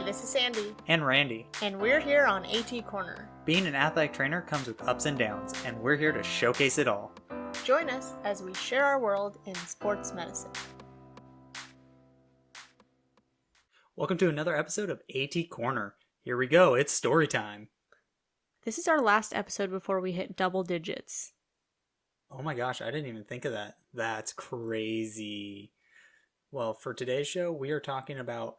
Hey, this is Sandy. And Randy. And we're here on AT Corner. Being an athletic trainer comes with ups and downs, and we're here to showcase it all. Join us as we share our world in sports medicine. Welcome to another episode of AT Corner. Here we go, it's story time. This is our last episode before we hit double digits. Oh my gosh, I didn't even think of that. That's crazy. Well, for today's show, we are talking about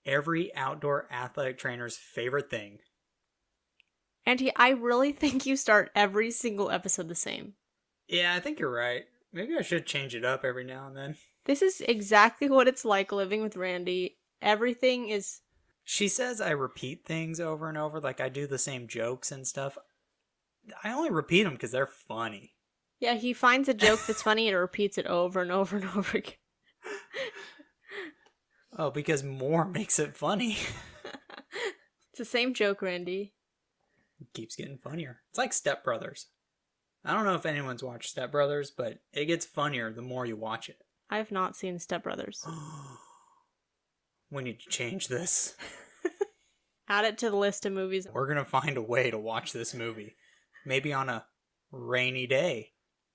every outdoor athletic trainer's favorite thing. Auntie, I really think you start every single episode the same. Yeah, I think you're right. Maybe I should change it up every now and then. This is exactly what it's like living with Randy. Everything is... She says I repeat things over and over, like I do the same jokes and stuff. I only repeat them because they're funny. Yeah, he finds a joke that's funny and repeats it over and over and over again. Oh, because more makes it funny. It's the same joke, Randy. It keeps getting funnier. It's like Step Brothers. I don't know if anyone's watched Step Brothers, but it gets funnier the more you watch it. I have not seen Step Brothers. We need to change this. Add it to the list of movies. We're going to find a way to watch this movie. Maybe on a rainy day.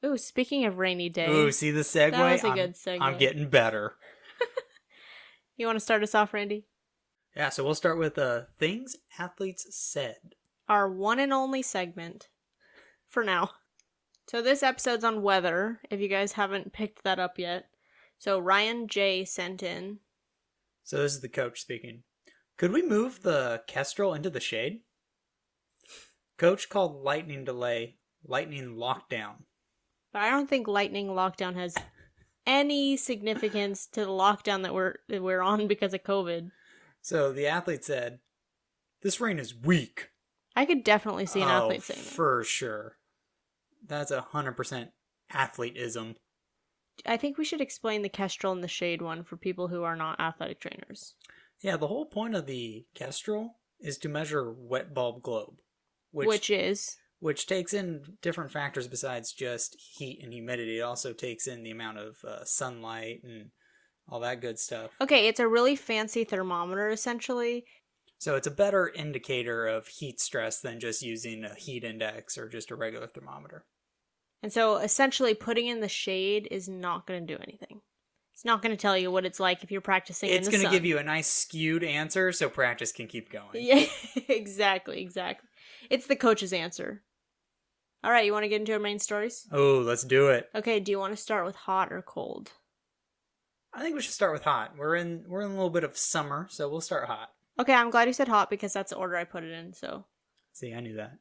Ooh, speaking of rainy day. Ooh, see the segue? That was a good segue. I'm getting better. You want to start us off, Randy? Yeah, so we'll start with things athletes said. Our one and only segment. For now. So this episode's on weather, if you guys haven't picked that up yet. So Ryinne J sent in. So this is the coach speaking. Could we move the Kestrel into the shade? Coach called lightning delay lightning lockdown. But I don't think lightning lockdown has any significance to the lockdown that we're on because of COVID. So the athlete said, "This rain is weak." I could definitely see an athlete saying that. For sure. That's 100% athleteism. I think we should explain the Kestrel and the shade one for people who are not athletic trainers. Yeah, the whole point of the Kestrel is to measure wet bulb globe. Which takes in different factors besides just heat and humidity. It also takes in the amount of sunlight and all that good stuff. Okay, it's a really fancy thermometer, essentially. So it's a better indicator of heat stress than just using a heat index or just a regular thermometer. And so, essentially, putting in the shade is not going to do anything. It's not going to tell you what it's like if you're practicing in the sun. It's going to give you a nice skewed answer so practice can keep going. Yeah, exactly. It's the coach's answer. All right, you want to get into our main stories? Oh, let's do it. Okay, do you want to start with hot or cold? I think we should start with hot. We're in a little bit of summer, so we'll start hot. Okay, I'm glad you said hot because that's the order I put it in, so. See, I knew that.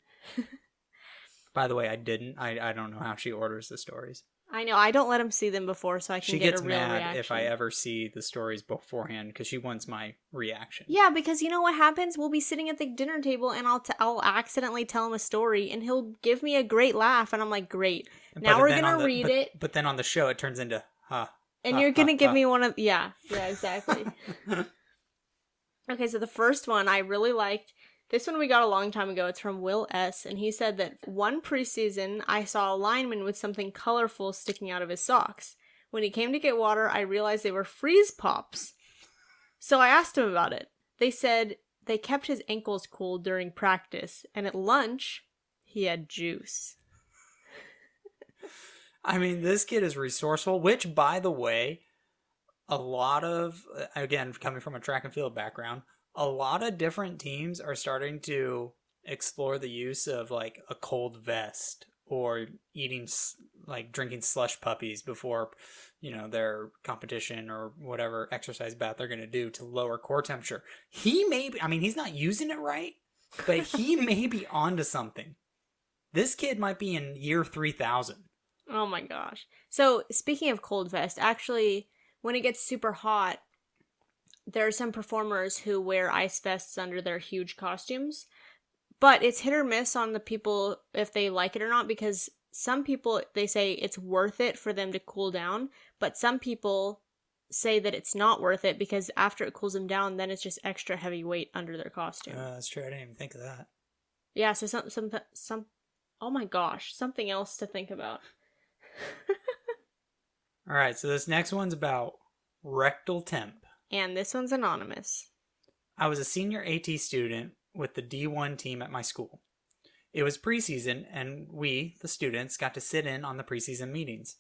By the way, I didn't. I don't know how she orders the stories. I know, I don't let him see them before so I can get a real reaction. She gets mad if I ever see the stories beforehand because she wants my reaction. Yeah, because you know what happens? We'll be sitting at the dinner table and I'll accidentally tell him a story and he'll give me a great laugh and I'm like, great. Now we're going to read it. But then on the show it turns into, And you're going to give me one of, yeah, exactly. Okay, so the first one I really liked. This one we got a long time ago. It's from Will S. And he said that one preseason, I saw a lineman with something colorful sticking out of his socks. When he came to get water, I realized they were freeze pops. So I asked him about it. They said they kept his ankles cool during practice. And at lunch, he had juice. I mean, this kid is resourceful, which, by the way, a lot of, again, coming from a track and field background, a lot of different teams are starting to explore the use of like a cold vest or drinking slush puppies before, their competition or whatever exercise bath they're going to do to lower core temperature. He's not using it right, but he may be onto something. This kid might be in year 3000. Oh my gosh. So speaking of cold vest, actually, when it gets super hot, there are some performers who wear ice vests under their huge costumes, but it's hit or miss on the people if they like it or not, because some people, they say it's worth it for them to cool down, but some people say that it's not worth it because after it cools them down, then it's just extra heavy weight under their costume. That's true. I didn't even think of that. Yeah, so some oh my gosh, something else to think about. All right, so this next one's about rectal temp. And this one's anonymous. I was a senior AT student with the D1 team at my school. It was preseason, and we, the students, got to sit in on the preseason meetings.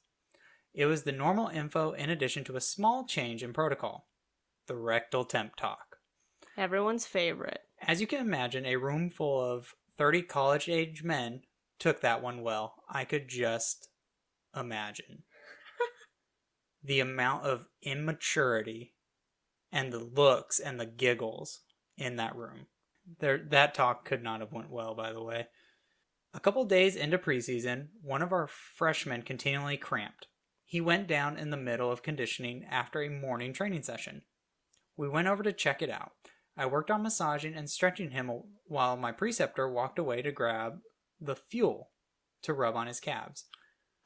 It was the normal info in addition to a small change in protocol. The rectal temp talk. Everyone's favorite. As you can imagine, a room full of 30 college-age men took that one well. I could just imagine. The amount of immaturity and the looks and the giggles in that room. That talk could not have went well, by the way. A couple days into preseason, one of our freshmen continually cramped. He went down in the middle of conditioning after a morning training session. We went over to check it out. I worked on massaging and stretching him while my preceptor walked away to grab the fuel to rub on his calves.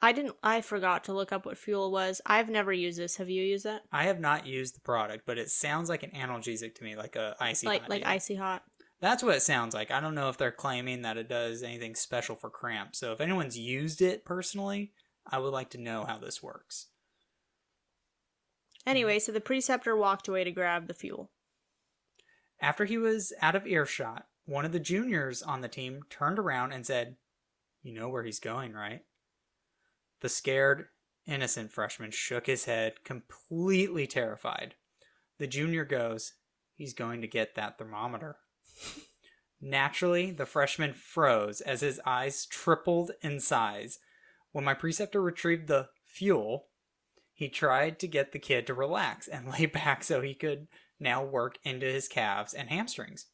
I forgot to look up what fuel was. I've never used this. Have you used that? I have not used the product, but it sounds like an analgesic to me, like a icy hot. Like icy hot. That's what it sounds like. I don't know if they're claiming that it does anything special for cramp. So if anyone's used it personally, I would like to know how this works. Anyway, so the preceptor walked away to grab the fuel. After he was out of earshot, one of the juniors on the team turned around and said, "You know where he's going, right?" The scared, innocent freshman shook his head, completely terrified. The junior goes, "He's going to get that thermometer." Naturally, the freshman froze as his eyes tripled in size. When my preceptor retrieved the fuel, he tried to get the kid to relax and lay back so he could now work into his calves and hamstrings.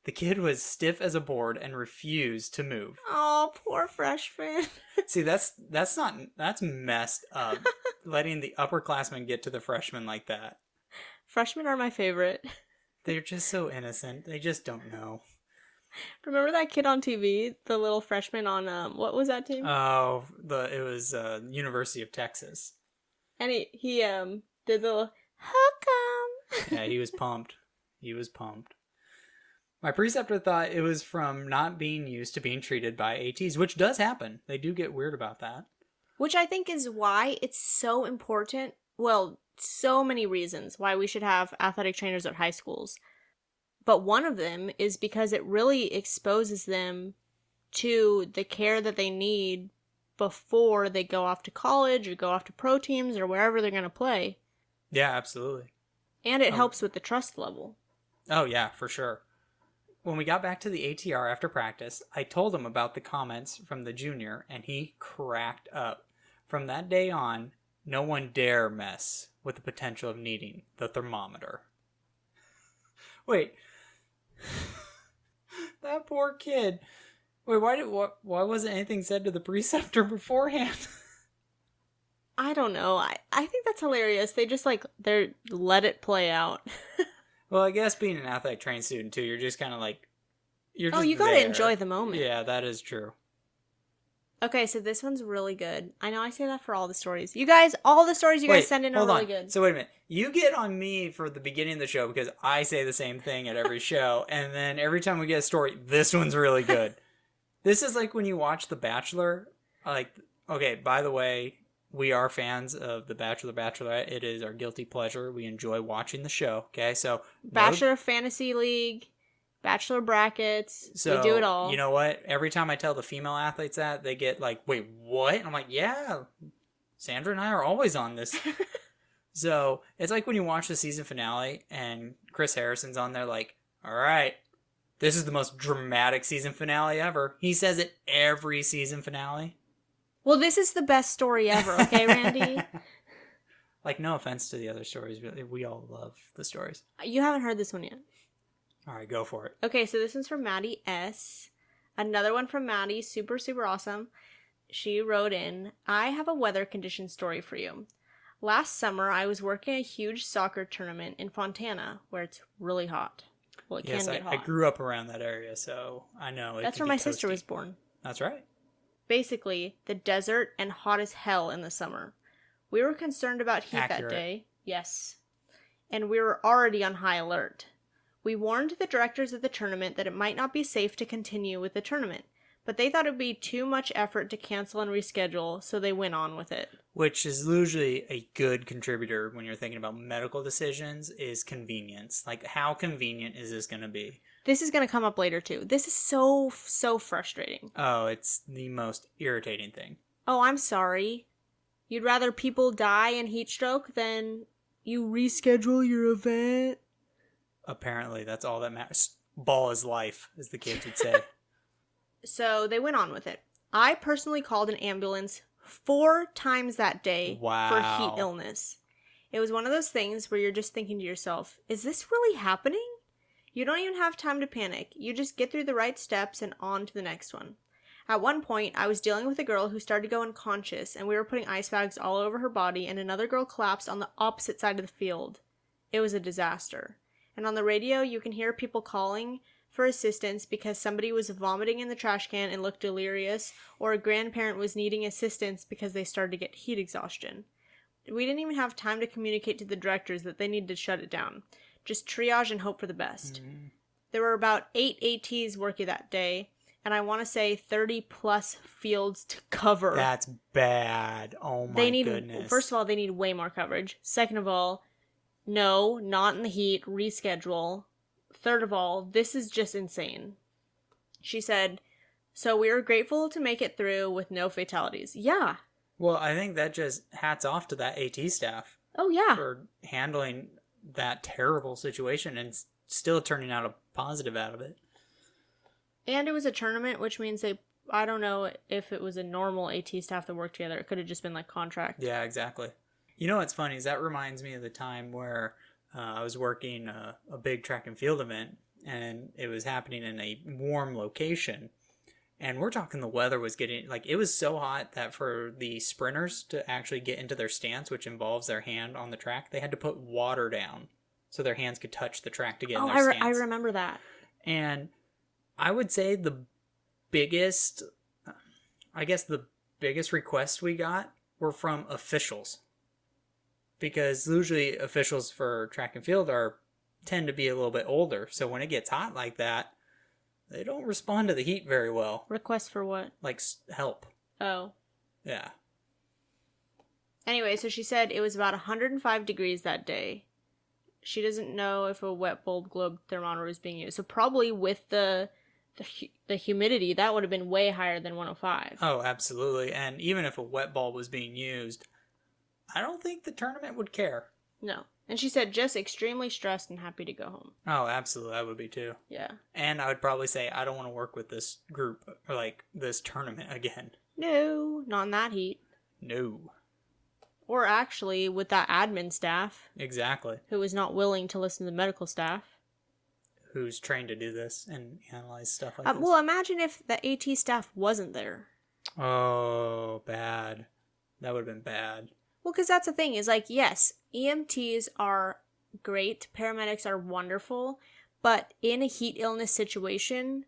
The kid was stiff as a board and refused to move. Oh, poor freshman. See, that's messed up. Letting the upperclassmen get to the freshmen like that. Freshmen are my favorite. They're just so innocent. They just don't know. Remember that kid on TV, the little freshman on what was that team? Oh, it was University of Texas. And he did the little hook 'em. Yeah, he was pumped. He was pumped. My preceptor thought it was from not being used to being treated by ATs, which does happen. They do get weird about that. Which I think is why it's so important. Well, so many reasons why we should have athletic trainers at high schools. But one of them is because it really exposes them to the care that they need before they go off to college or go off to pro teams or wherever they're going to play. Yeah, absolutely. And it helps with the trust level. Oh, yeah, for sure. When we got back to the ATR after practice, I told him about the comments from the junior, and he cracked up. From that day on, no one dare mess with the potential of needing the thermometer. Wait. That poor kid. Wait, why wasn't anything said to the preceptor beforehand? I don't know. I think that's hilarious. They just they let it play out. Well, I guess being an athletic trained student too, you're just kind of like, you gotta enjoy the moment. Yeah, that is true. Okay, so this one's really good. I know I say that for all the stories. You guys, all the stories you guys send in are really good. So wait a minute. You get on me for the beginning of the show because I say the same thing at every show, and then every time we get a story, this one's really good. This is like when you watch The Bachelor. Okay, by the way, we are fans of The Bachelor, Bachelorette. It is our guilty pleasure. We enjoy watching the show. Okay, so Bachelor Fantasy League, Bachelor brackets. So, we do it all. You know what? Every time I tell the female athletes that, they get like, "Wait, what?" And I'm like, "Yeah, Sandra and I are always on this." So it's like when you watch the season finale and Chris Harrison's on there, like, "All right, this is the most dramatic season finale ever." He says it every season finale. Well, this is the best story ever, okay, Randy? Like, no offense to the other stories, but we all love the stories. You haven't heard this one yet. All right, go for it. Okay, so this one's from Maddy S. Another one from Maddy, super, super awesome. She wrote in, "I have a weather condition story for you. Last summer, I was working a huge soccer tournament in Fontana, where it's really hot. Well, it can get hot. I grew up around that area, so I know it. That's where my sister was born. That's right. Basically, the desert and hot as hell in the summer. We were concerned about heat that day. Yes. And we were already on high alert. We warned the directors of the tournament that it might not be safe to continue with the tournament, but they thought it would be too much effort to cancel and reschedule, so they went on with it. Which is usually a good contributor when you're thinking about medical decisions, is convenience. Like, how convenient is this going to be? This is going to come up later, too. This is so frustrating. Oh, it's the most irritating thing. Oh, I'm sorry. You'd rather people die in heat stroke than you reschedule your event? Apparently, that's all that matters. Ball is life, as the kids would say. So they went on with it. I personally called an ambulance 4 times that day for heat illness. It was one of those things where you're just thinking to yourself, is this really happening? You don't even have time to panic. You just get through the right steps and on to the next one. At one point, I was dealing with a girl who started to go unconscious, and we were putting ice bags all over her body, and another girl collapsed on the opposite side of the field. It was a disaster. And on the radio, you can hear people calling for assistance because somebody was vomiting in the trash can and looked delirious, or a grandparent was needing assistance because they started to get heat exhaustion. We didn't even have time to communicate to the directors that they needed to shut it down. Just triage and hope for the best. There were about 8 ATs working that day, and I want to say 30 plus fields to cover. That's bad. Oh my goodness. First of all, they need way more coverage. Second of all, no, not in the heat, reschedule. Third of all, this is just insane. She said, so we were grateful to make it through with no fatalities. Yeah. Well, I think that just hats off to that AT staff. Oh, yeah. For handling that terrible situation and still turning out a positive out of it. And it was a tournament, which means I don't know if it was a normal AT staff that worked together. It could have just been like contract. Yeah, exactly. You know what's funny is that reminds me of the time where I was working a big track and field event, and it was happening in a warm location. And we're talking the weather was getting, like, it was so hot that for the sprinters to actually get into their stance, which involves their hand on the track, they had to put water down so their hands could touch the track to get in their stance. I remember that. And I would say the biggest requests we got were from officials. Because usually officials for track and field tend to be a little bit older. So when it gets hot like that, they don't respond to the heat very well. Request for what? Like help. Oh. Yeah. Anyway, so she said it was about 105 degrees that day. She doesn't know if a wet bulb globe thermometer was being used. So probably with the humidity, that would have been way higher than 105. Oh, absolutely. And even if a wet bulb was being used, I don't think the tournament would care. No. And she said just extremely stressed and happy to go home. Oh, absolutely. I would be too. Yeah. And I would probably say I don't want to work with this group or like this tournament again. No, not in that heat. No. Or actually with that admin staff. Exactly. Who was not willing to listen to the medical staff. Who's trained to do this and analyze stuff like this. Well, imagine if the AT staff wasn't there. Oh, bad. That would have been bad. Well, because that's the thing, is like, yes, EMTs are great, paramedics are wonderful, but in a heat illness situation,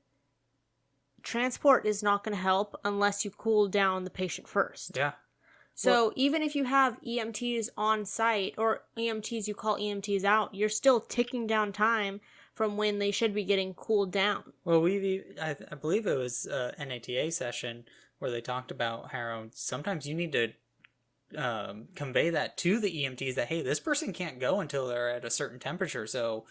transport is not going to help unless you cool down the patient first. Yeah. So even if you have EMTs on site, or EMTs, you call EMTs out, you're still ticking down time from when they should be getting cooled down. Well, I believe it was an ATA session where they talked about how sometimes you need to convey that to the EMTs that, hey, this person can't go until they're at a certain temperature. So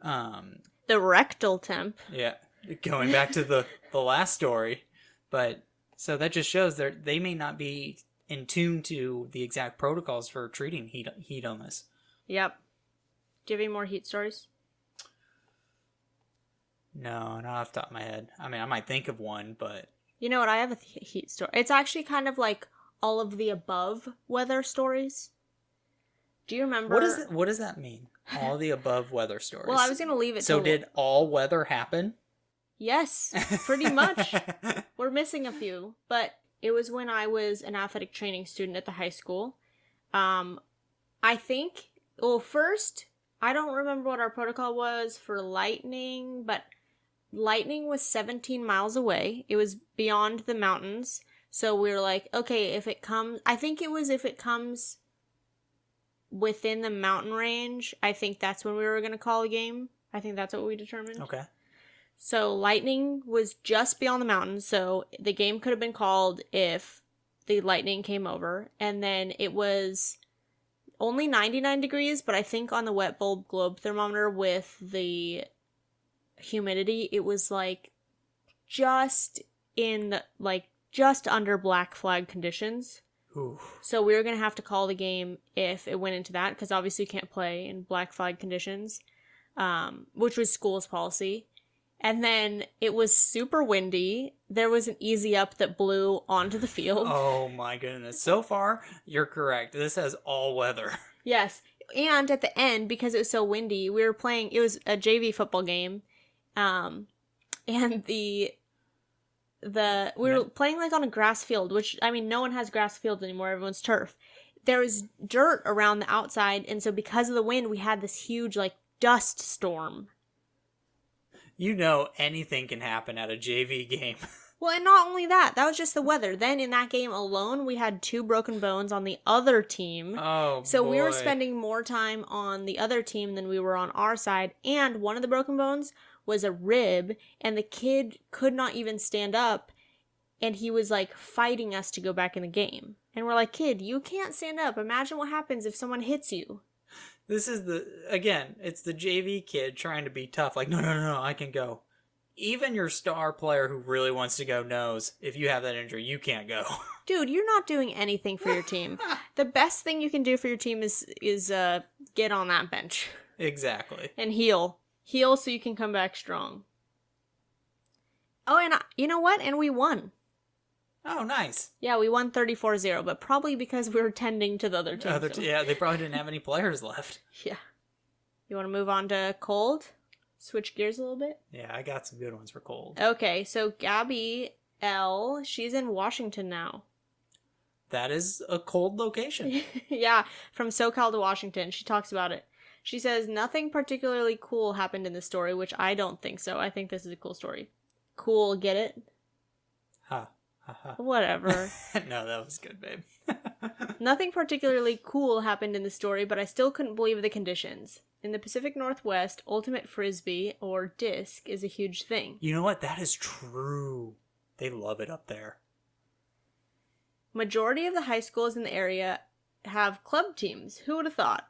the rectal temp. Yeah, going back to the last story. But so that just shows they may not be in tune to the exact protocols for treating heat illness. Yep. Do you have any more heat stories? No, not off the top of my head. I mean, I might think of one, but... You know what? I have a heat story. It's actually kind of like all of the above weather stories. Do you remember? What does that mean? All the above weather stories. Well, I was going to leave it. So did all weather happen? Yes, pretty much. We're missing a few, but it was when I was an athletic training student at the high school. I think, well, first, I don't remember what our protocol was for lightning, but lightning was 17 miles away. It was beyond the mountains. So we were like, okay, if it comes within the mountain range, I think that's when we were going to call a game. I think that's what we determined. Okay. So lightning was just beyond the mountain, so the game could have been called if the lightning came over. And then it was only 99 degrees, but I think on the wet bulb globe thermometer with the humidity, it was like just in just under black flag conditions. Ooh. So we were going to have to call the game if it went into that, because obviously you can't play in black flag conditions, which was school's policy. And then it was super windy. There was an easy up that blew onto the field. Oh my goodness. So far, you're correct. This has all weather. Yes. And at the end, because it was so windy, we were playing, it was a JV football game. And we were playing like on a grass field, which, I mean, no one has grass fields anymore. Everyone's turf. There was dirt around the outside. And so because of the wind, we had this huge like dust storm. You know anything can happen at a JV game. Well, and not only that, that was just the weather. Then in that game alone, we had 2 broken bones on the other team. Oh, so boy. we were spending more time on the other team than we were on our side. And one of the broken bones was a rib, and the kid could not even stand up, and he was like fighting us to go back in the game. And we're like, kid, you can't stand up. Imagine what happens if someone hits you. This is it's the JV kid trying to be tough. Like, no, I can go. Even your star player who really wants to go knows if you have that injury, you can't go. Dude, you're not doing anything for your team. The best thing you can do for your team is get on that bench. Exactly. And heal. Heal so you can come back strong. Oh, and you know what? And we won. Oh, nice. Yeah, we won 34-0, but probably because we were tending to the other team. Yeah, they probably didn't have any players left. Yeah. You want to move on to cold? Switch gears a little bit? Yeah, I got some good ones for cold. Okay, so Gabby L, she's in Washington now. That is a cold location. Yeah, from SoCal to Washington. She talks about it. She says, nothing particularly cool happened in the story, which I don't think so. I think this is a cool story. Cool, get it? Ha. Whatever. No, that was good, babe. Nothing particularly cool happened in the story, but I still couldn't believe the conditions. In the Pacific Northwest, ultimate frisbee, or disc, is a huge thing. You know what? That is true. They love it up there. Majority of the high schools in the area have club teams. Who would have thought?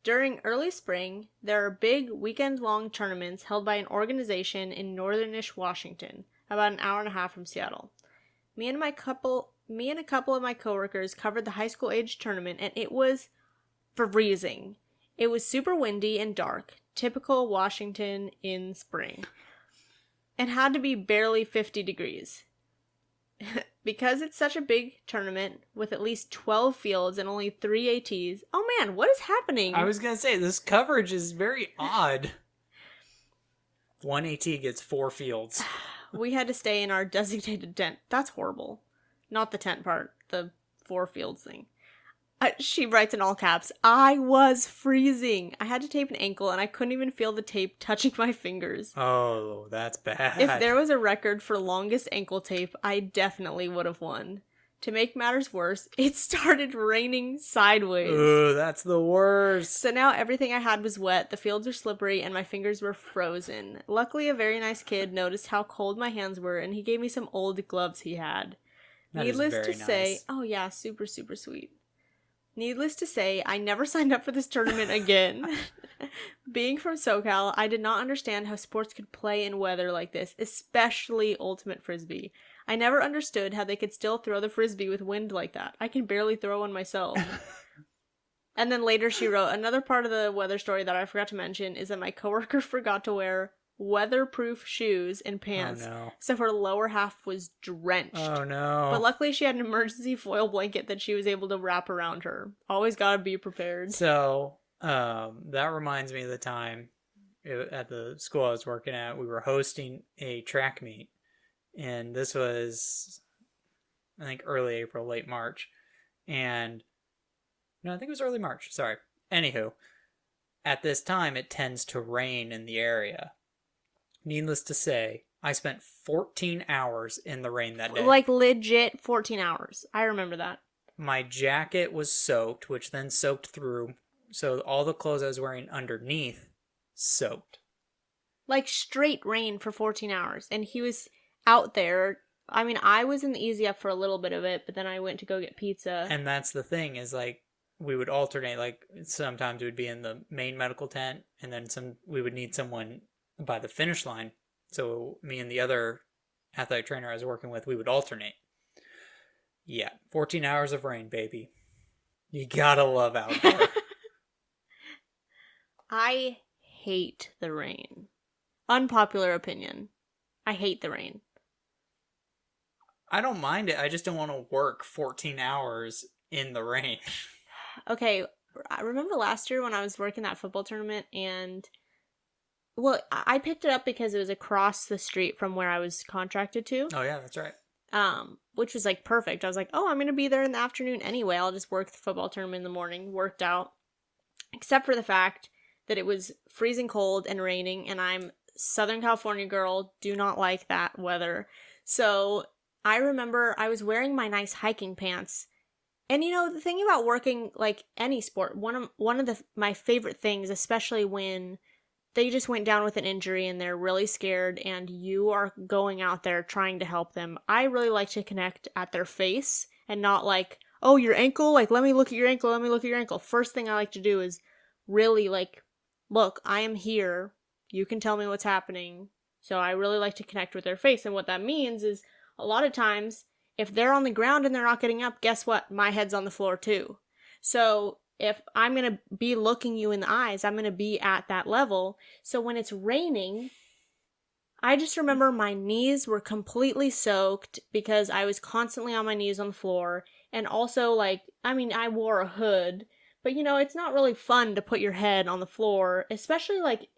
During early spring, there are big weekend-long tournaments held by an organization in northernish Washington, about an hour and a half from Seattle. Me and a couple of my coworkers covered the high school age tournament, and it was freezing. It was super windy and dark, typical Washington in spring, and had to be barely 50 degrees. Because it's such a big tournament with at least 12 fields and only 3 ATs. Oh man, what is happening? I was going to say, this coverage is very odd. 1 AT gets 4 fields. We had to stay in our designated tent. That's horrible. Not the tent part, the 4 fields thing. She writes in all caps, I was freezing. I had to tape an ankle and I couldn't even feel the tape touching my fingers. Oh, that's bad. If there was a record for longest ankle tape, I definitely would have won. To make matters worse, it started raining sideways. Ooh, that's the worst. So now everything I had was wet, the fields were slippery, and my fingers were frozen. Luckily, a very nice kid noticed how cold my hands were, and he gave me some old gloves he had. Needless to say, oh yeah, super, super sweet. Needless to say, I never signed up for this tournament again. Being from SoCal, I did not understand how sports could play in weather like this, especially ultimate frisbee. I never understood how they could still throw the frisbee with wind like that. I can barely throw one myself. And then later she wrote, another part of the weather story that I forgot to mention is that my coworker forgot to wear weatherproof shoes and pants, so her lower half was drenched. Oh no. But luckily she had an emergency foil blanket that she was able to wrap around her. Always gotta be prepared. So, that reminds me of the time at the school I was working at, we were hosting a track meet. And this was, I think, early April, late March. And, no, I think it was early March, sorry. Anywho, at this time, it tends to rain in the area. Needless to say, I spent 14 hours in the rain that day. Like, legit 14 hours. I remember that. My jacket was soaked, which then soaked through. So all the clothes I was wearing underneath soaked. like straight rain for 14 hours. And he was out there. I mean, I was in the easy up for a little bit of it, but then I went to go get pizza. And that's the thing is like we would alternate. Like sometimes we would be in the main medical tent, and then we would need someone by the finish line. So me and the other athletic trainer I was working with, we would alternate. Yeah, 14 hours of rain, baby. You gotta love outdoor. I hate the rain. Unpopular opinion. I hate the rain. I don't mind it. I just don't want to work 14 hours in the rain. Okay, I remember last year when I was working that football tournament and... Well, I picked it up because it was across the street from where I was contracted to. Oh, yeah, that's right. Which was, like, perfect. I was like, oh, I'm going to be there in the afternoon anyway. I'll just work the football tournament in the morning. Worked out. Except for the fact that it was freezing cold and raining, and I'm Southern California girl. Do not like that weather. So I remember I was wearing my nice hiking pants. And, you know, the thing about working, like, any sport, one of my favorite things, especially when they just went down with an injury and they're really scared and you are going out there trying to help them. I really like to connect at their face and not like, oh, your ankle? Like, let me look at your ankle. Let me look at your ankle. First thing I like to do is really like, look, I am here. You can tell me what's happening. So I really like to connect with their face. And what that means is a lot of times if they're on the ground and they're not getting up, guess what? My head's on the floor too. So if I'm going to be looking you in the eyes, I'm going to be at that level. So when it's raining, I just remember my knees were completely soaked because I was constantly on my knees on the floor. And also, like, I mean, I wore a hood, but you know, it's not really fun to put your head on the floor, especially like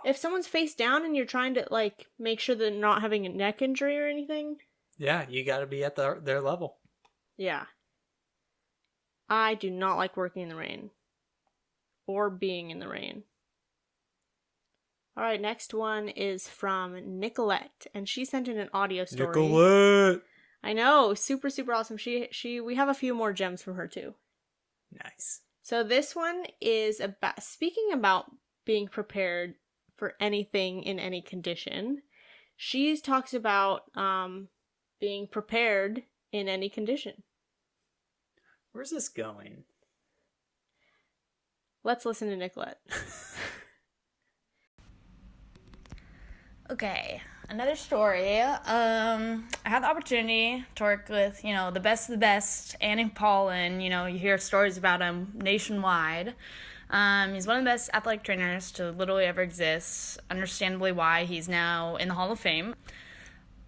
if someone's face down and you're trying to like make sure they're not having a neck injury or anything. Yeah, you got to be at their level. Yeah. I do not like working in the rain. Or being in the rain. Alright, next one is from Nicolette. And she sent in an audio story. Nicolette! I know, super, super awesome. We have a few more gems from her too. Nice. So this one is about, speaking about being prepared for anything in any condition. She talks about being prepared in any condition. Where's this going? Let's listen to Nicolette. Okay, another story. I had the opportunity to work with, the best of the best, Annie Paulin. You hear stories about him nationwide. He's one of the best athletic trainers to literally ever exist. Understandably why he's now in the Hall of Fame.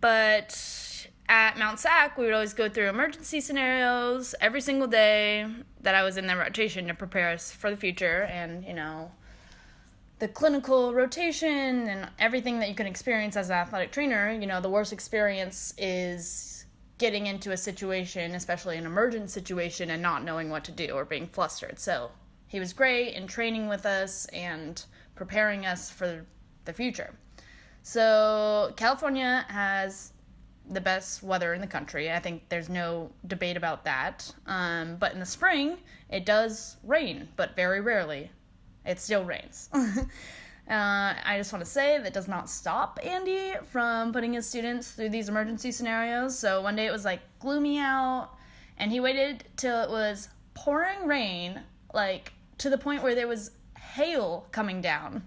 But at Mount Sac, we would always go through emergency scenarios every single day that I was in the rotation to prepare us for the future. And, the clinical rotation and everything that you can experience as an athletic trainer, the worst experience is getting into a situation, especially an emergent situation, and not knowing what to do or being flustered. So he was great in training with us and preparing us for the future. So California has the best weather in the country. I think there's no debate about that. But in the spring, it does rain, but very rarely. It still rains. I just want to say that does not stop Andy from putting his students through these emergency scenarios. So one day it was like gloomy out, and he waited till it was pouring rain, like to the point where there was hail coming down.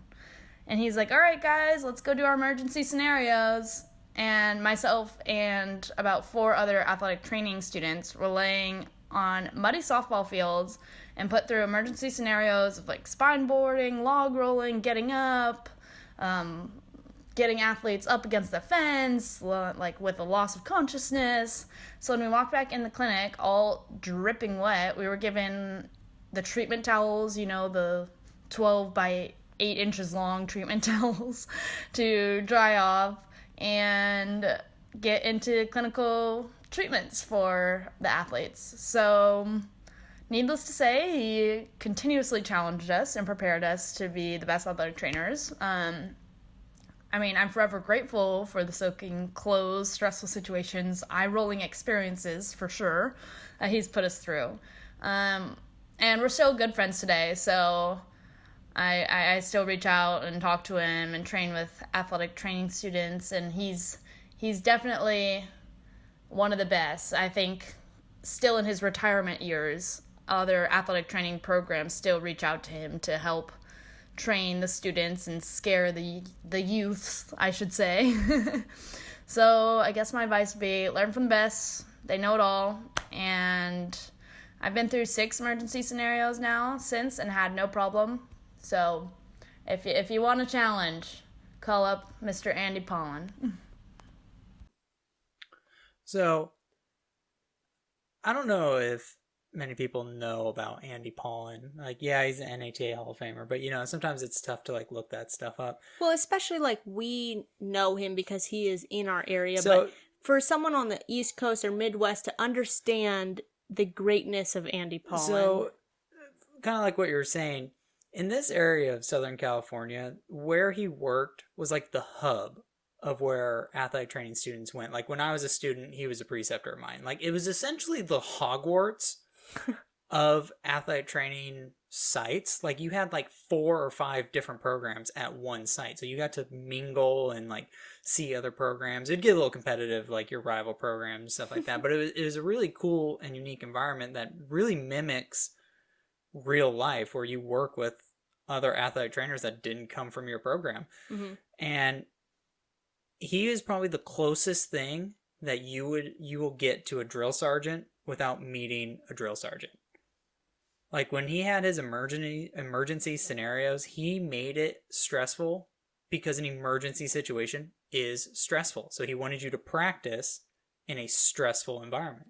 And he's like, all right, guys, let's go do our emergency scenarios. And myself and about 4 other athletic training students were laying on muddy softball fields and put through emergency scenarios of like spine boarding, log rolling, getting up, getting athletes up against the fence, like with a loss of consciousness. So when we walked back in the clinic, all dripping wet, we were given the treatment towels, the 12 by 8 inches long treatment towels to dry off and get into clinical treatments for the athletes. So needless to say, he continuously challenged us and prepared us to be the best athletic trainers. I'm forever grateful for the soaking clothes, stressful situations, eye-rolling experiences, for sure, that he's put us through. And we're still good friends today, so I still reach out and talk to him and train with athletic training students, and he's definitely one of the best. I think still in his retirement years, other athletic training programs still reach out to him to help train the students and scare the youths, I should say. So I guess my advice would be learn from the best. They know it all. And I've been through 6 emergency scenarios now since and had no problem. So if you want a challenge, call up Mr. Andy Pollan. So I don't know if many people know about Andy Pollan. Like, yeah, he's an NHA Hall of Famer, but sometimes it's tough to like look that stuff up. Well, especially like we know him because he is in our area, So, but for someone on the East Coast or Midwest to understand the greatness of Andy Pollan. So kind of like what you were saying, in this area of Southern California, where he worked was like the hub of where athletic training students went. Like when I was a student, he was a preceptor of mine. Like it was essentially the Hogwarts of athletic training sites. Like you had like 4 or 5 different programs at one site. So you got to mingle and like see other programs. It'd get a little competitive, like your rival programs, stuff like that. But it was a really cool and unique environment that really mimics real life where you work with other athletic trainers that didn't come from your program. Mm-hmm. And he is probably the closest thing that you will get to a drill sergeant without meeting a drill sergeant. Like when he had his emergency scenarios, he made it stressful because an emergency situation is stressful. So he wanted you to practice in a stressful environment.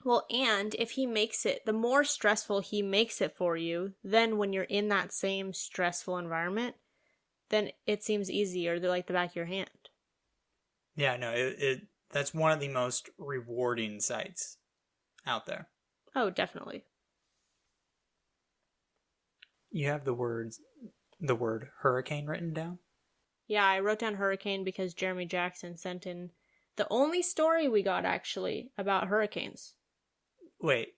Well, and if he makes it, the more stressful he makes it for you, then when you're in that same stressful environment, then it seems easier. They're like the back of your hand. Yeah, no, that's one of the most rewarding sites out there. Oh, definitely. You have the word hurricane written down? Yeah, I wrote down hurricane because Jeremy Jackson sent in the only story we got actually about hurricanes. Wait,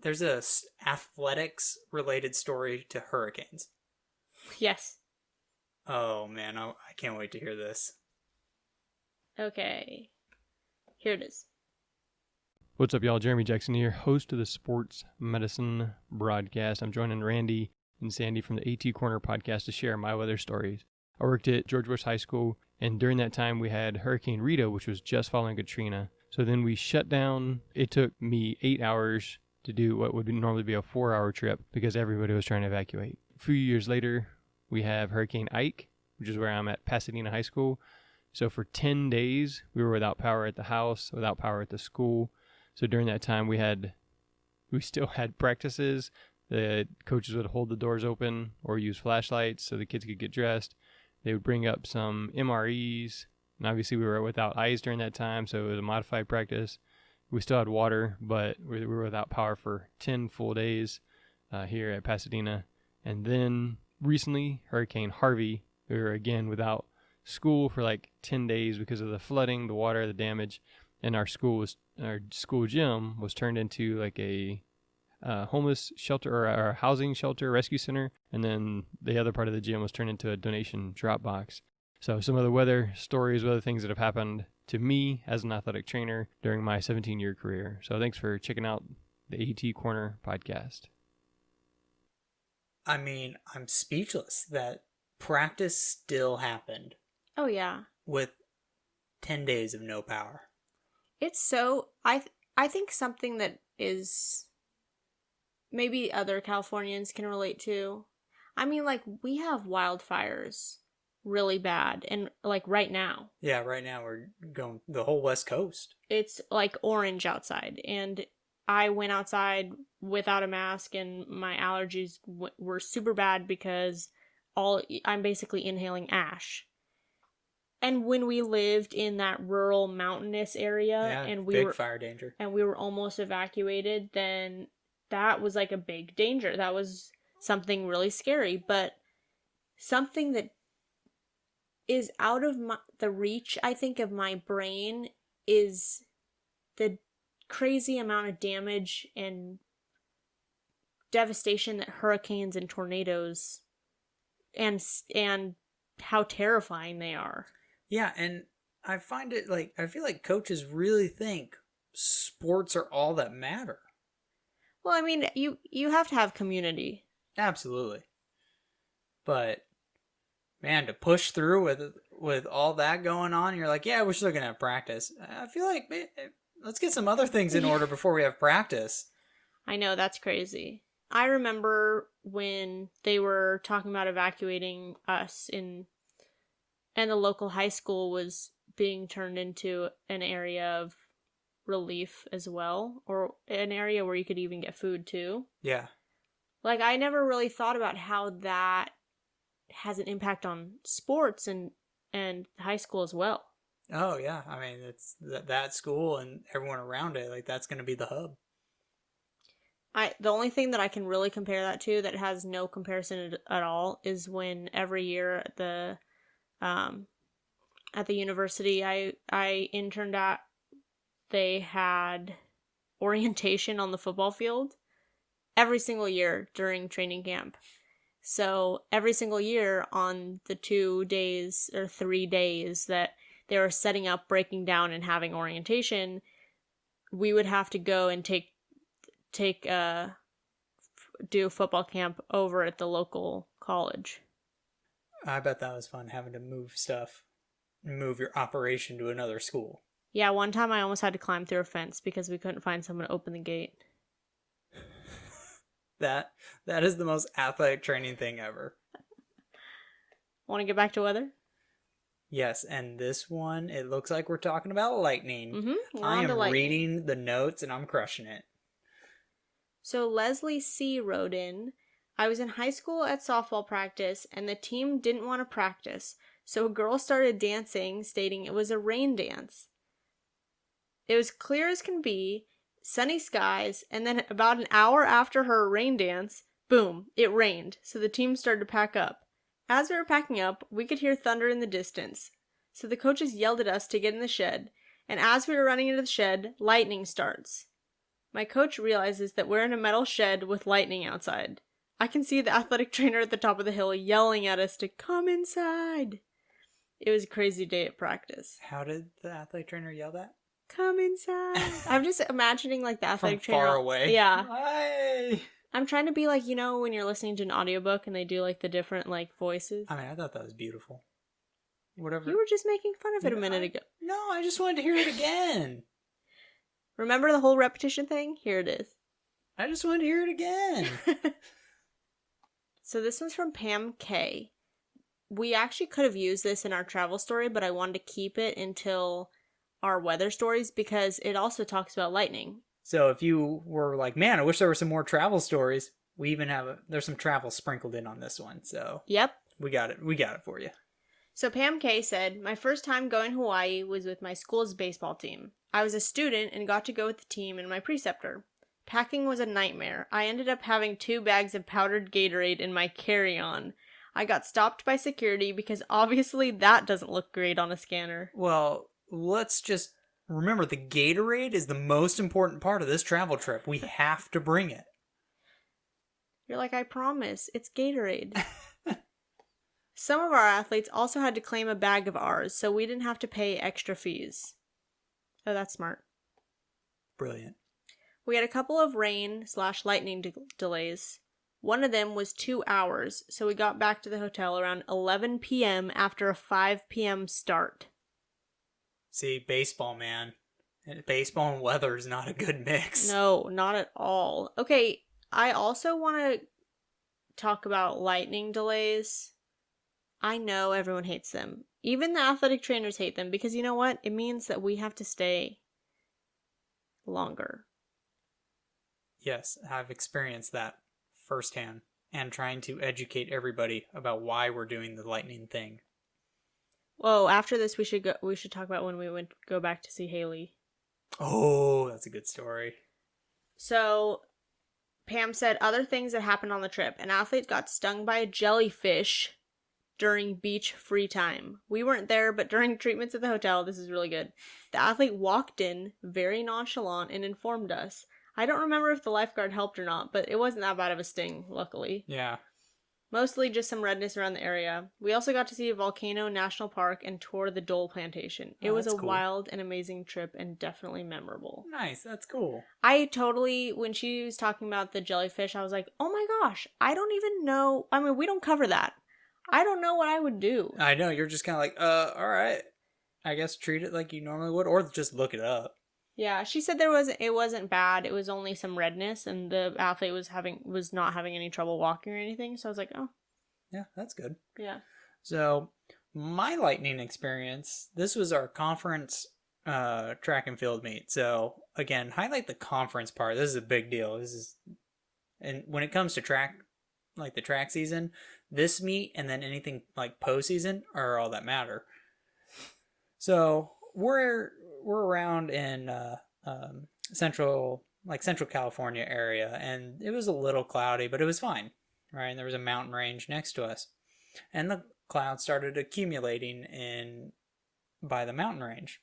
there's a athletics related story to hurricanes. Yes. Oh man, I can't wait to hear this. Okay. Here it is. What's up, y'all? Jeremy Jackson here, host of the Sports Medicine broadcast. I'm joining Randy and Sandy from the AT Corner podcast to share my weather stories. I worked at George Bush High School, and during that time we had Hurricane Rita, which was just following Katrina. So then we shut down. It took me 8 hours to do what would normally be a 4-hour trip because everybody was trying to evacuate. A few years later, we have Hurricane Ike, which is where I'm at Pasadena High School. So for 10 days, we were without power at the house, without power at the school. So during that time, we still had practices. The coaches would hold the doors open or use flashlights so the kids could get dressed. They would bring up some MREs. And obviously, we were without ice during that time, so it was a modified practice. We still had water, but we were without power for 10 full days here at Pasadena. And then recently, Hurricane Harvey, we were again without school for like 10 days because of the flooding, the water, the damage. And our school gym was turned into like a homeless shelter or a housing shelter, rescue center. And then the other part of the gym was turned into a donation drop box. So some of the weather stories, other things that have happened to me as an athletic trainer during my 17-year career. So thanks for checking out the AT Corner podcast. I mean, I'm speechless that practice still happened. Oh, yeah. With 10 days of no power. It's so... I think something that is... maybe other Californians can relate to. I mean, like, we have wildfires really bad, and like right now. Yeah, right now we're going the whole West Coast. It's like orange outside, and I went outside without a mask, and my allergies were super bad because I'm basically inhaling ash. And when we lived in that rural mountainous area, and we were fire danger, and we were almost evacuated, then that was like a big danger. That was something really scary, but something that is out of the reach, I think, of my brain is the crazy amount of damage and devastation that hurricanes and tornadoes and how terrifying they are. Yeah, and I find it like, I feel like coaches really think sports are all that matter. Well, I mean, you have to have community. Absolutely. But man, to push through with all that going on, you're like, yeah, we're still gonna have practice. I feel like, man, let's get some other things in order before we have practice. I know, that's crazy. I remember when they were talking about evacuating us and the local high school was being turned into an area of relief as well, or an area where you could even get food too. Yeah. Like, I never really thought about how that has an impact on sports and high school as well. Oh yeah. I mean, it's that school and everyone around it. Like, that's gonna be the hub. The only thing that I can really compare that to that has no comparison at all is when every year at the university I interned at, they had orientation on the football field every single year during training camp. So every single year on the 2 days or 3 days that they were setting up, breaking down, and having orientation, we would have to go and do football camp over at the local college. I bet that was fun, having to move stuff, move your operation to another school. Yeah, one time I almost had to climb through a fence because we couldn't find someone to open the gate. That is the most athletic training thing ever. Want to get back to weather? Yes, and this one, it looks like we're talking about lightning. Mm-hmm. I am reading the notes and I'm crushing it. So Leslie C. wrote in, I was in high school at softball practice and the team didn't want to practice, so a girl started dancing, stating it was a rain dance. It was clear as can be, sunny skies, and then about an hour after her rain dance, boom, it rained, so the team started to pack up. As we were packing up, we could hear thunder in the distance, so the coaches yelled at us to get in the shed, and as we were running into the shed, lightning starts. My coach realizes that we're in a metal shed with lightning outside. I can see the athletic trainer at the top of the hill yelling at us to come inside. It was a crazy day at practice. How did the athletic trainer yell that? Come inside. I'm just imagining like the athletic trainer. From far away? Yeah. Hey! I'm trying to be like, you know, when you're listening to an audiobook and they do like the different like voices. I mean, I thought that was beautiful. Whatever. You were just making fun of it a minute ago. No, I just wanted to hear it again. Remember the whole repetition thing? Here it is. I just wanted to hear it again. So this one's from Pam K. We actually could have used this in our travel story, but I wanted to keep it until our weather stories because it also talks about lightning. So if you were like, man, I wish there were some more travel stories, we even have there's some travel sprinkled in on this one. So yep, we got it for you. So Pam K said, my first time going to Hawaii was with my school's baseball team. I was a student and got to go with the team and my preceptor. Packing was a nightmare. I ended up having 2 bags of powdered Gatorade in my carry-on. I got stopped by security because obviously that doesn't look great on a scanner. Well, let's just remember the Gatorade is the most important part of this travel trip. We have to bring it. You're like, I promise, it's Gatorade. Some of our athletes also had to claim a bag of ours, so we didn't have to pay extra fees. Oh, that's smart. Brilliant. We had a couple of rain/lightning delays. One of them was 2 hours, so we got back to the hotel around 11 p.m. after a 5 p.m. start. See, baseball, man. Baseball and weather is not a good mix. No, not at all. Okay, I also want to talk about lightning delays. I know everyone hates them. Even the athletic trainers hate them because you know what? It means that we have to stay longer. Yes, I've experienced that firsthand and trying to educate everybody about why we're doing the lightning thing. Well, after this we should talk about when we go back to see Haley. Oh, that's a good story. So Pam said other things that happened on the trip. An athlete got stung by a jellyfish during beach free time. We weren't there, but during treatments at the hotel, this is really good. The athlete walked in, very nonchalant, and informed us. I don't remember if the lifeguard helped or not, but it wasn't that bad of a sting, luckily. Yeah. Mostly just some redness around the area. We also got to see Volcano National Park and tour the Dole Plantation. It Oh, was a that's cool. wild and amazing trip and definitely memorable. Nice, that's cool. I totally, when she was talking about the jellyfish, I was like, oh my gosh, I don't even know. I mean, we don't cover that. I don't know what I would do. I know, you're just kind of like, all right. I guess treat it like you normally would, or just look it up. Yeah, she said it wasn't bad. It was only some redness, and the athlete was not having any trouble walking or anything. So I was like, oh, Yeah, that's good. yeah. So my lightning experience, this was our conference track and field meet. So again, highlight the conference part. This is a big deal. And when it comes to track, like the track season, this meet and then anything like postseason are all that matter. So we're around in central California area, and it was a little cloudy, but it was fine, right? And there was a mountain range next to us, and the clouds started accumulating by the mountain range.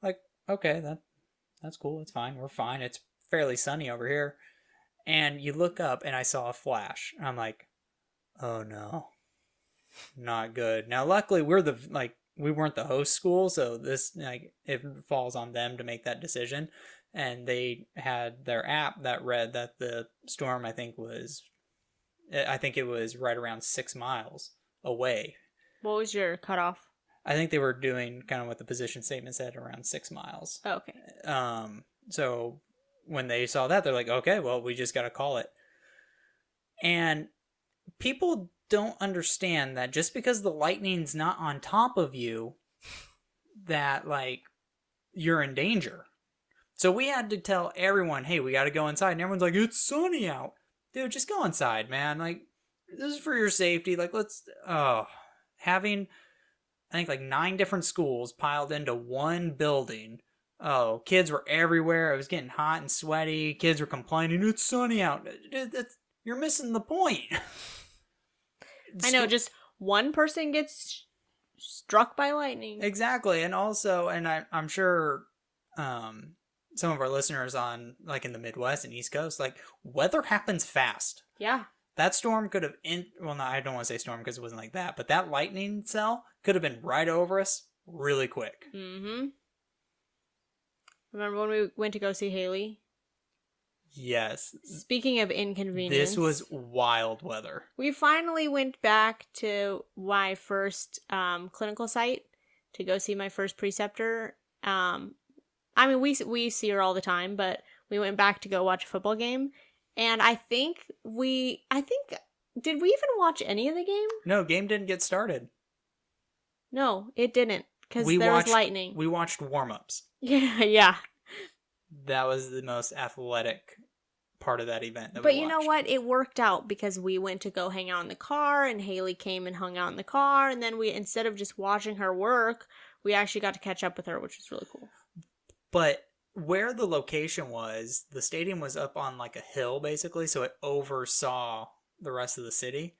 Like, okay, that's cool. It's fine. We're fine. It's fairly sunny over here. And you look up, and I saw a flash. And I'm like, oh no, not good. Now, luckily, we weren't the host school, so this it falls on them to make that decision. And they had their app that read that the storm, I think it was right around 6 miles away. What was your cutoff? I think they were doing kind of what the position statement said, around 6 miles. Oh, okay. So when they saw that, they're like, okay, well, we just got to call it. And people don't understand that just because the lightning's not on top of you, that like you're in danger. So we had to tell everyone, hey, we got to go inside. And everyone's like, it's sunny out. Dude, just go inside, man. Like, this is for your safety. Like, having, I think, like 9 different schools piled into one building. Oh, kids were everywhere. It was getting hot and sweaty. Kids were complaining, it's sunny out. Dude, you're missing the point. I know, just one person gets struck by lightning. Exactly. And also, and I'm sure some of our listeners on, like, in the Midwest and East Coast, like, weather happens fast. Yeah. That storm could have, well, no, I don't want to say storm because it wasn't like that, but that lightning cell could have been right over us really quick. Mm-hmm. Remember when we went to go see Haley? Yes. Speaking of inconvenience. This was wild weather. We finally went back to my first clinical site to go see my first preceptor. I mean, we see her all the time, but we went back to go watch a football game. And I think, did we even watch any of the game? No, game didn't get started. No, it didn't, because there was lightning. We watched warm-ups. Yeah. That was the most athletic part of that event that But we you know watched. what? It worked out because we went to go hang out in the car, and Haley came and hung out in the car, and then we, instead of just watching her work, we actually got to catch up with her, which was really cool. But where the location was, the stadium was up on like a hill, basically, so it oversaw the rest of the city.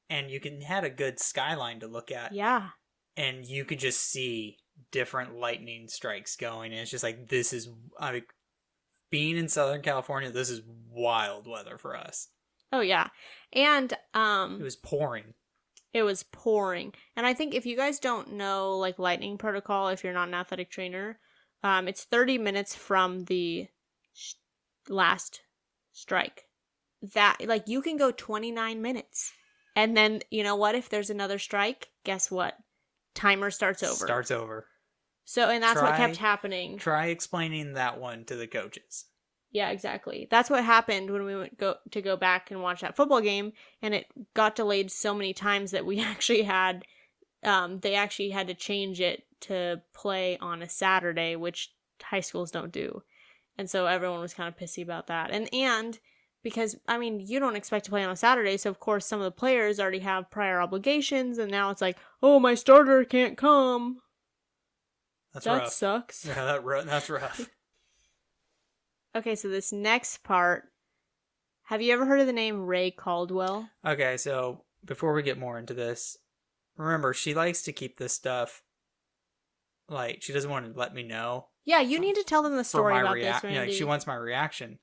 And you had a good skyline to look at. Yeah. And you could just see different lightning strikes going. And it's just like, being in Southern California, this is wild weather for us. Oh, yeah. And it was pouring. It was pouring. And I think if you guys don't know, like, lightning protocol, if you're not an athletic trainer, it's 30 minutes from the last strike. That, like, you can go 29 minutes. And then, you know what? If there's another strike, guess what? Timer starts over. So, and that's what kept happening. Try explaining that one to the coaches. Yeah, exactly. That's what happened when we went to go back and watch that football game, and it got delayed so many times that we actually had, they actually had to change it to play on a Saturday, which high schools don't do. And so everyone was kind of pissy about that. And because, I mean, you don't expect to play on a Saturday, so of course some of the players already have prior obligations, and now it's like, oh, my starter can't come. That rough. Sucks. Yeah, that's rough. Okay, so this next part, have you ever heard of the name Ray Caldwell? Okay, so before we get more into this, remember, she likes to keep this stuff, like, she doesn't want to let me know. Yeah, you need to tell them the story about this, Randy. Yeah, she wants my reaction.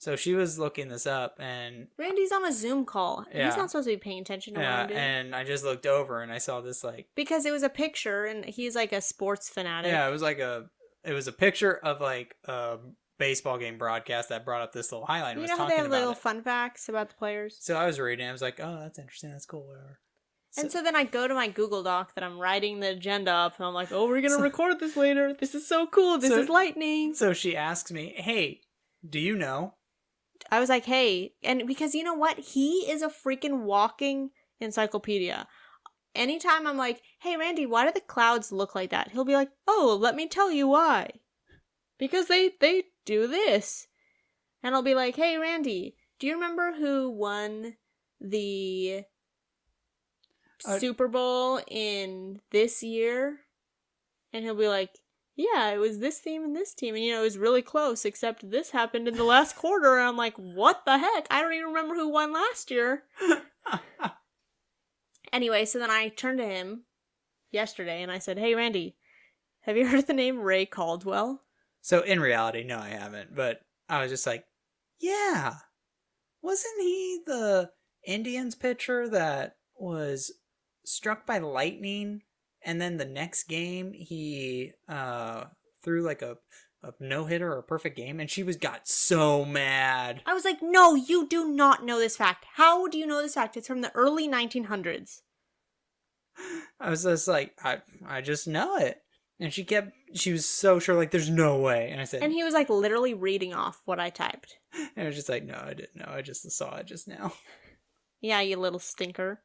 So she was looking this up, and Randy's on a Zoom call. Yeah. He's not supposed to be paying attention to what I'm doing. and I just looked over and I saw this like Because it was a picture, and he's like a sports fanatic. it was a picture of like a baseball game broadcast that brought up this little highlight. And You was know how they talking have about little it. fun facts about the players? So I was reading. I was like, oh, that's interesting. That's cool. Whatever. And so then I go to my Google Doc that I'm writing the agenda up, and I'm like, oh, we're going to record this later. This is so cool. This is lightning. So she asks me, hey, do you know? I was like, hey. And because you know what? He is a freaking walking encyclopedia. Anytime I'm like, hey, Randy, why do the clouds look like that? He'll be like, oh, let me tell you why. Because they do this. And I'll be like, hey, Randy, do you remember who won the Super Bowl in this year? And he'll be like, yeah, it was this team and this team. And, you know, it was really close, except this happened in the last quarter. And I'm like, what the heck? I don't even remember who won last year. Anyway, so then I turned to him yesterday and I said, hey, Randy, have you heard of the name Ray Caldwell? So in reality, no, I haven't. But I was just like, yeah. Wasn't he the Indians pitcher that was struck by lightning? And then the next game, he threw like a no-hitter or a perfect game. And she got so mad. I was like, no, you do not know this fact. How do you know this fact? It's from the early 1900s. I was just like, I just know it. And she was so sure, like, there's no way. And I said... And he was like literally reading off what I typed. And I was just like, no, I didn't know. I just saw it just now. Yeah, you little stinker.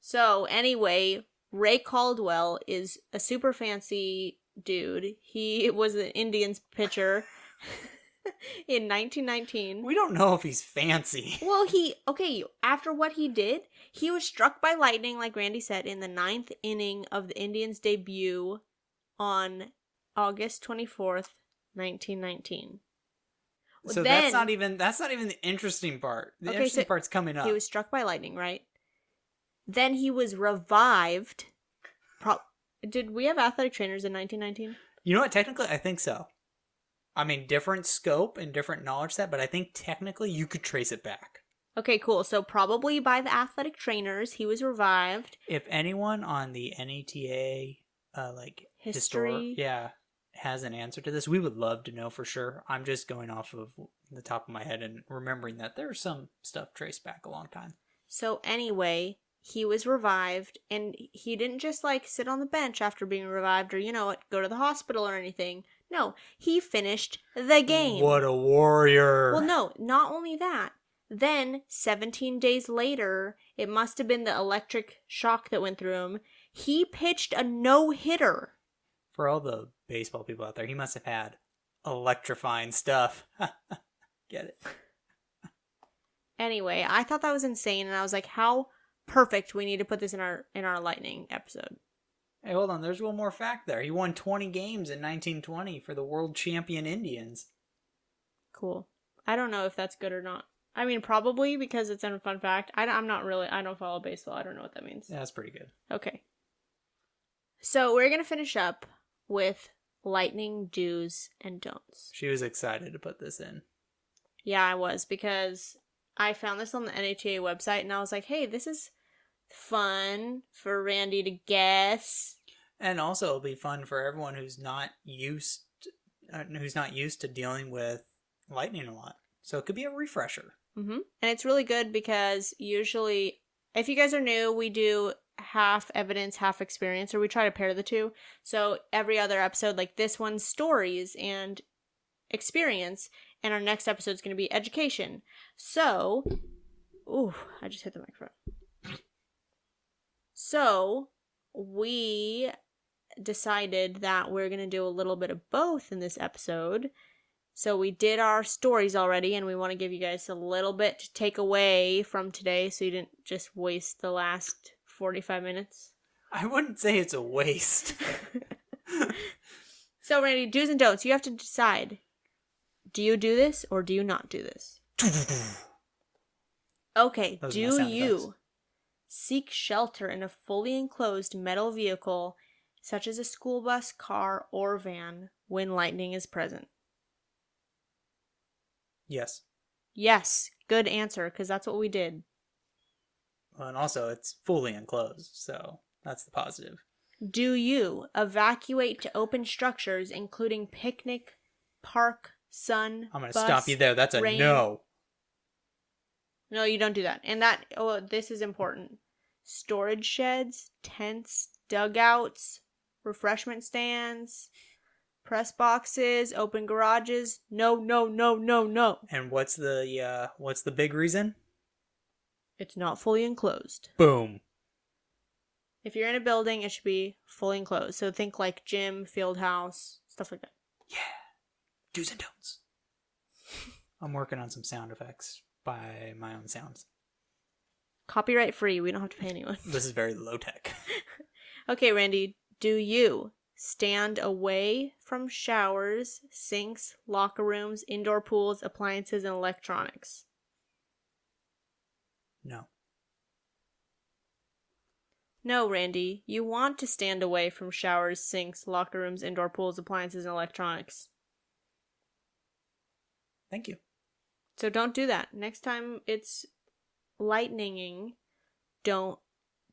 So anyway, Ray Caldwell is a super fancy dude. He was an Indians pitcher in 1919. We don't know if he's fancy. Well, after what he did, he was struck by lightning, like Randy said, in the 9th inning of the Indians' debut on August 24th, 1919. So that's not even the interesting part. The interesting part's coming up. He was struck by lightning, right? Then he was revived. Did we have athletic trainers in 1919? You know what? Technically, I think so. I mean, different scope and different knowledge set, but I think technically you could trace it back. Okay, cool. So probably by the athletic trainers, he was revived. If anyone on the NETA, history, has an answer to this, we would love to know for sure. I'm just going off of the top of my head and remembering that there's some stuff traced back a long time. So anyway, he was revived, and he didn't just sit on the bench after being revived or, go to the hospital or anything. No, he finished the game. What a warrior. Well, no, not only that. Then, 17 days later, it must have been the electric shock that went through him. He pitched a no-hitter. For all the baseball people out there, he must have had electrifying stuff. Get it? Anyway, I thought that was insane, and I was like, how perfect. We need to put this in our lightning episode. Hey, hold on. There's one more fact there. He won 20 games in 1920 for the world champion Indians. Cool. I don't know if that's good or not. I mean, probably because it's a fun fact. I don't follow baseball. I don't know what that means. Yeah, that's pretty good. Okay. So we're going to finish up with lightning do's and don'ts. She was excited to put this in. Yeah, I was, because I found this on the NHA website and I was like, hey, this is fun for Randy to guess. And also it'll be fun for everyone who's not used to dealing with lightning a lot. So it could be a refresher. Mm-hmm. And it's really good because usually, if you guys are new, we do half evidence, half experience, or we try to pair the two. So every other episode, like this one's stories and experience, and our next episode is going to be education. So, I just hit the microphone. So, we decided that we're going to do a little bit of both in this episode. So we did our stories already, and we want to give you guys a little bit to take away from today so you didn't just waste the last 45 minutes. I wouldn't say it's a waste. So, Randy, do's and don'ts. You have to decide. Do you do this or do you not do this? Okay, do you seek shelter in a fully enclosed metal vehicle, such as a school bus, car, or van, when lightning is present? Yes. Yes, good answer, because that's what we did. Well, and also it's fully enclosed, so that's the positive. Do you evacuate to open structures, including picnic, park, sun, I'm going to bus, stop you there. That's a rain? no. No, you don't do that. And this is important. Storage sheds, tents, dugouts, refreshment stands, press boxes, open garages. No, no, no, no, no. And what's the big reason? It's not fully enclosed. Boom. If you're in a building, it should be fully enclosed. So think like gym, field house, stuff like that. Yeah. Do's and don'ts. I'm working on some sound effects by my own sounds. Copyright free. We don't have to pay anyone. This is very low tech. Okay, Randy. Do you stand away from showers, sinks, locker rooms, indoor pools, appliances, and electronics? No. No, Randy. You want to stand away from showers, sinks, locker rooms, indoor pools, appliances, and electronics. Thank you. So don't do that. Next time it's lightninging, don't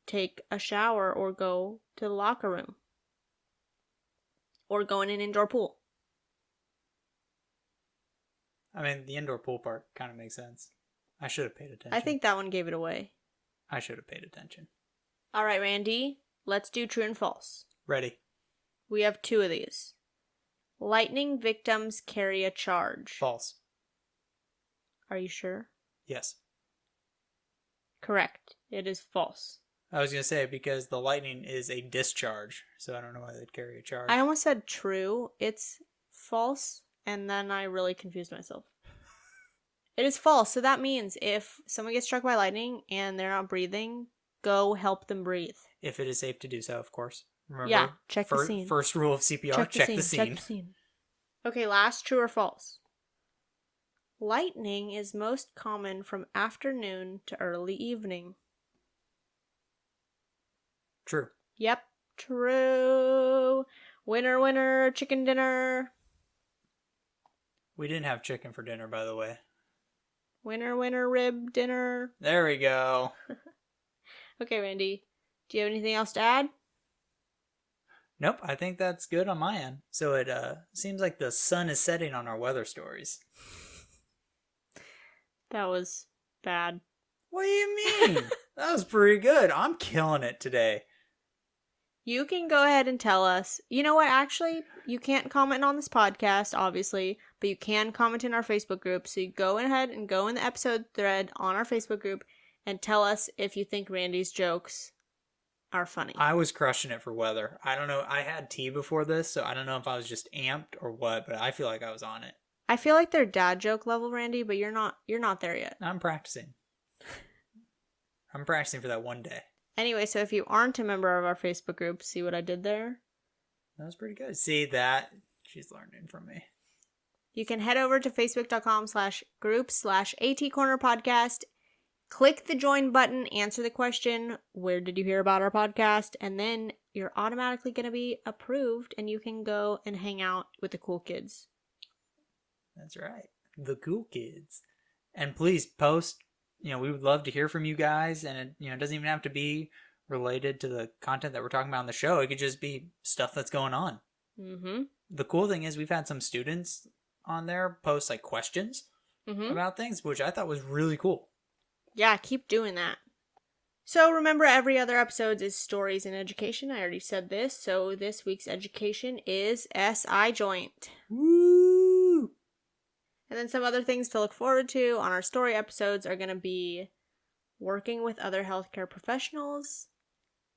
take a shower or go to the locker room. Or go in an indoor pool. I mean, the indoor pool part kind of makes sense. I should have paid attention. I think that one gave it away. I should have paid attention. All right, Randy. Let's do true and false. Ready? We have 2 of these. Lightning victims carry a charge. False. Are you sure? Yes. Correct. It is false. I was going to say, because the lightning is a discharge, so I don't know why they'd carry a charge. I almost said true. It's false, and then I really confused myself. It is false, so that means if someone gets struck by lightning and they're not breathing, go help them breathe. If it is safe to do so, of course. Remember, Yeah, check the scene. First rule of CPR, check the scene. Check the scene. Okay, last true or false. Lightning is most common from afternoon to early evening. True. Yep, true. Winner, winner, chicken dinner. We didn't have chicken for dinner, by the way. Winner, winner, rib dinner. There we go. Okay, Randy. Do you have anything else to add? Nope, I think that's good on my end. So it seems like the sun is setting on our weather stories. That was bad. What do you mean? That was pretty good. I'm killing it today. You can go ahead and tell us. You know what? Actually, you can't comment on this podcast, obviously, but you can comment in our Facebook group. So you go ahead and go in the episode thread on our Facebook group and tell us if you think Randy's jokes are funny. I was crushing it for weather. I don't know. I had tea before this, so I don't know if I was just amped or what, but I feel like I was on it. I feel like they're dad joke level, Randy, but you're not there yet. I'm practicing. I'm practicing for that one day. Anyway, so if you aren't a member of our Facebook group, see what I did there? That was pretty good. See that? She's learning from me. You can head over to facebook.com/group/ATcornerPodcast. Click the join button, answer the question, where did you hear about our podcast? And then you're automatically going to be approved and you can go and hang out with the cool kids. That's right. The cool kids. And please post. We would love to hear from you guys. And it doesn't even have to be related to the content that we're talking about on the show. It could just be stuff that's going on. Mm-hmm. The cool thing is we've had some students on there post like questions about things, which I thought was really cool. Yeah, keep doing that. So remember, every other episode is stories and education. I already said this. So this week's education is SI joint. Woo! And then some other things to look forward to on our story episodes are going to be working with other healthcare professionals.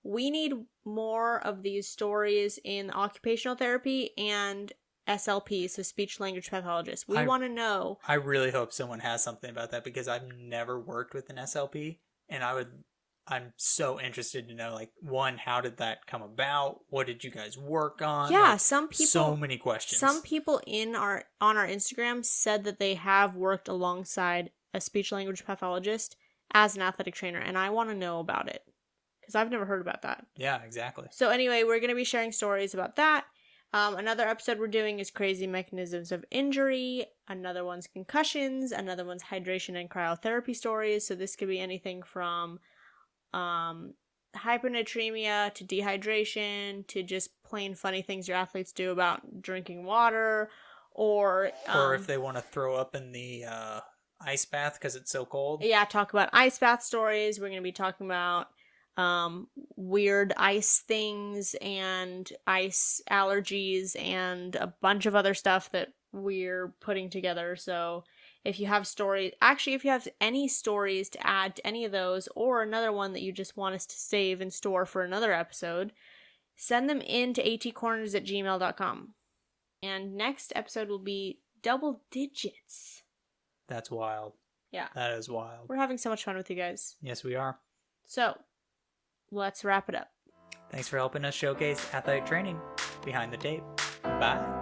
We need more of these stories in occupational therapy and SLP, so speech language pathologists. We want to know. I really hope someone has something about that because I've never worked with an SLP, and I'm so interested to know, like, one, how did that come about? What did you guys work on? Yeah, like, some people. So many questions. Some people on our Instagram said that they have worked alongside a speech language pathologist as an athletic trainer, and I want to know about it because I've never heard about that. Yeah, exactly. So anyway, we're going to be sharing stories about that. Another episode we're doing is crazy mechanisms of injury. Another one's concussions. Another one's hydration and cryotherapy stories. So this could be anything from hyponatremia to dehydration to just plain funny things your athletes do about drinking water, or if they want to throw up in the ice bath because it's so cold. Yeah, talk about ice bath stories. We're going to be talking about weird ice things and ice allergies and a bunch of other stuff that we're putting together. So if you have stories, actually, if you have any stories to add to any of those, or another one that you just want us to save and store for another episode, send them in to atcorners@gmail.com. And next episode will be double digits. That's wild. Yeah. That is wild. We're having so much fun with you guys. Yes, we are. So, let's wrap it up. Thanks for helping us showcase athletic training behind the tape. Bye.